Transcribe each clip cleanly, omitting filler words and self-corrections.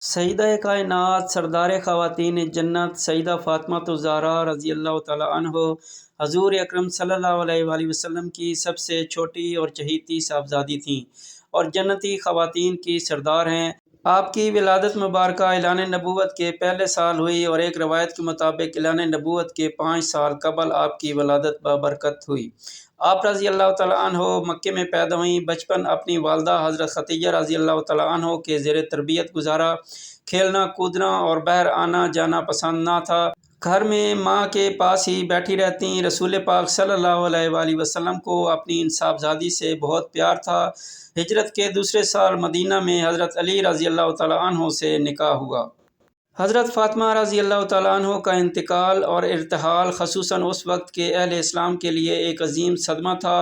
سیدہ کائنات سردار خواتین جنت سیدہ فاطمہ الزہرا رضی اللہ تعالیٰ عنہ حضور اکرم صلی اللہ علیہ وآلہ وسلم کی سب سے چھوٹی اور چہیتی صاحبزادی تھیں اور جنتی خواتین کی سردار ہیں۔ آپ کی ولادت مبارکہ اعلان نبوت کے پہلے سال ہوئی اور ایک روایت کے مطابق اعلان نبوت کے 5 سال قبل آپ کی ولادت بابرکت ہوئی۔ آپ رضی اللہ تعالیٰ عنہ مکے میں پیدا ہوئیں۔ بچپن اپنی والدہ حضرت خدیجہ رضی اللہ تعالیٰ عنہ کے زیر تربیت گزارا۔ کھیلنا کودنا اور باہر آنا جانا پسند نہ تھا۔ گھر میں ماں کے پاس ہی بیٹھی رہتیں۔ رسول پاک صلی اللہ علیہ وآلہ وسلم کو اپنی ان صاحبزادی سے بہت پیار تھا۔ ہجرت کے دوسرے سال مدینہ میں حضرت علی رضی اللہ تعالیٰ عنہ سے نکاح ہوا۔ حضرت فاطمہ رضی اللہ تعالیٰ عنہ کا انتقال اور ارتحال خصوصاً اس وقت کے اہل اسلام کے لیے ایک عظیم صدمہ تھا۔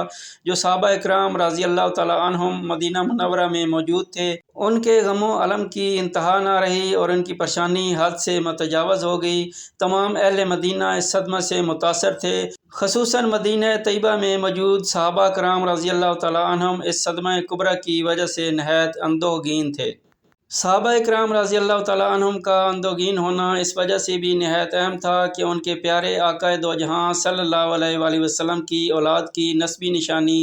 جو صحابہ اکرام رضی اللہ تعالیٰ عنہم مدینہ منورہ میں موجود تھے، ان کے غم و الم کی انتہا نہ رہی اور ان کی پریشانی حد سے متجاوز ہو گئی۔ تمام اہل مدینہ اس صدمہ سے متاثر تھے۔ خصوصاً مدینہ طیبہ میں موجود صحابہ کرام رضی اللہ تعالیٰ عنہم اس صدمہ کبریٰ کی وجہ سے نہایت اندوہگین تھے۔ صحابہ اکرام رضی اللہ تعالیٰ عنہم کا اندوہگین ہونا اس وجہ سے بھی نہایت اہم تھا کہ ان کے پیارے آقا دو جہاں صلی اللہ علیہ وآلہ وسلم کی اولاد کی نسبی نشانی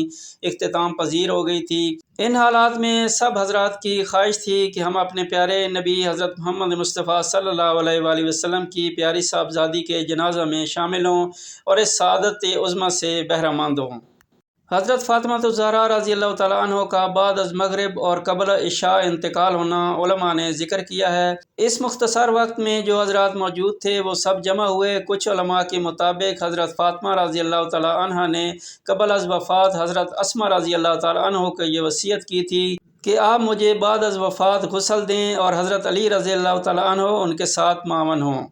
اختتام پذیر ہو گئی تھی۔ ان حالات میں سب حضرات کی خواہش تھی کہ ہم اپنے پیارے نبی حضرت محمد مصطفیٰ صلی اللہ علیہ وآلہ وسلم کی پیاری صاحبزادی کے جنازہ میں شامل ہوں اور اس سعادت عظمیٰ سے بہرہ مند ہوں۔ حضرت فاطمہ الزہرا رضی اللہ تعالیٰ عنہ کا بعد از مغرب اور قبل عشاء انتقال ہونا علماء نے ذکر کیا ہے۔ اس مختصر وقت میں جو حضرات موجود تھے وہ سب جمع ہوئے۔ کچھ علماء کے مطابق حضرت فاطمہ رضی اللہ تعالیٰ عنہ نے قبل از وفات حضرت اسماء رضی اللہ تعالیٰ عنہ کو یہ وصیت کی تھی کہ آپ مجھے بعد از وفات غسل دیں اور حضرت علی رضی اللہ تعالیٰ عنہ ان کے ساتھ معاون ہوں۔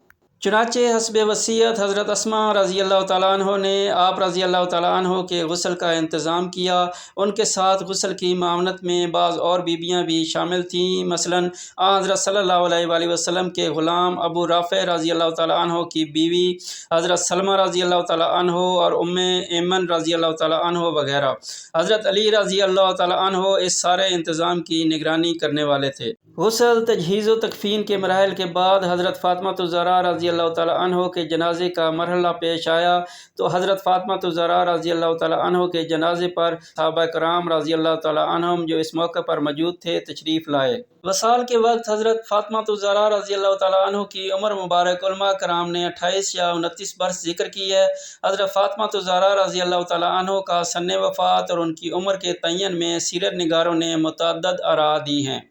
چنانچہ حسب وصیت حضرت اسماء رضی اللہ تعالیٰ عنہ نے آپ رضی اللہ تعالیٰ عنہ کے غسل کا انتظام کیا۔ ان کے ساتھ غسل کی معاونت میں بعض اور بیویاں بھی شامل تھیں، مثلاً حضرت صلی اللہ علیہ وآلہ وسلم کے غلام ابو رافع رضی اللہ تعالیٰ عنہ کی بیوی حضرت سلمہ رضی اللہ تعالیٰ عنہ اور ام ایمن رضی اللہ تعالیٰ عنہ وغیرہ۔ حضرت علی رضی اللہ تعالیٰ عنہ اس سارے انتظام کی نگرانی کرنے والے تھے۔ غسل، تجہیز و تکفین کے مراحل کے بعد حضرت فاطمہ الزہرا رضی اللہ تعالیٰ عنہ کے جنازے کا مرحلہ پیش آیا تو حضرت فاطمہ الزہرا رضی اللہ تعالیٰ عنہ کے جنازے پر صحابہ کرام رضی اللہ تعالیٰ عنہم جو اس موقع پر موجود تھے تشریف لائے۔ وصال کے وقت حضرت فاطمہ الزہرا رضی اللہ تعالیٰ عنہ کی عمر مبارک علماء کرام نے 28 یا 29 برس ذکر کی ہے۔ حضرت فاطمہ الزہرا رضی اللہ تعالیٰ عنہ کا سن وفات اور ان کی عمر کے تعین میں سیرت نگاروں نے متعدد آراء دی ہیں۔